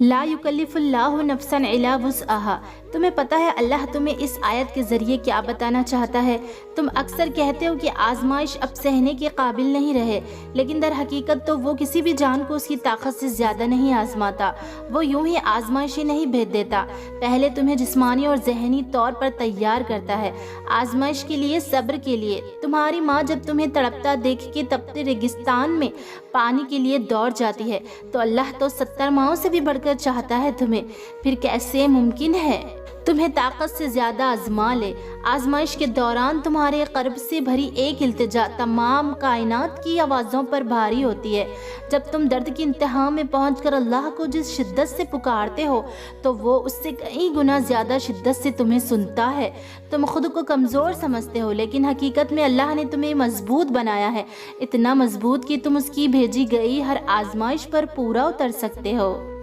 ला युकल्लिफुल्लाहु नफ्सन इल्ला वुस्अहा। तुम्हें पता है अल्लाह तुम्हें इस आयत के ज़रिए क्या बताना चाहता है? तुम अक्सर कहते हो कि आजमाइश अब सहने के काबिल नहीं रहे, लेकिन दर हकीकत तो वो किसी भी जान को उसकी ताकत से ज़्यादा नहीं आजमाता। वो यूं ही आजमाइशें नहीं भेज देता, पहले तुम्हें जिस्मानी और जहनी तौर पर तैयार करता है आजमाइश के लिए, सब्र के लिए। तुम्हारी माँ जब तुम्हें तड़पता देख के तपते रेगिस्तान में पानी के लिए दौड़ जाती है, तो अल्लाह तो 70 माओं से भी बढ़कर चाहता है तुम्हें। फिर कैसे मुमकिन है तुम्हें ताकत से ज़्यादा आजमा ले? आजमाइश के दौरान तुम्हारे कर्ब से भरी एक इल्तिजा तमाम कायनात की आवाज़ों पर भारी होती है। जब तुम दर्द की इंतहा में पहुंचकर अल्लाह को जिस शिद्दत से पुकारते हो, तो वो उससे कई गुना ज़्यादा शिद्दत से तुम्हें सुनता है। तुम खुद को कमज़ोर समझते हो, लेकिन हकीकत में अल्लाह ने तुम्हें मजबूत बनाया है, इतना मजबूत कि तुम उसकी भेजी गई हर आजमाइश पर पूरा उतर सकते हो।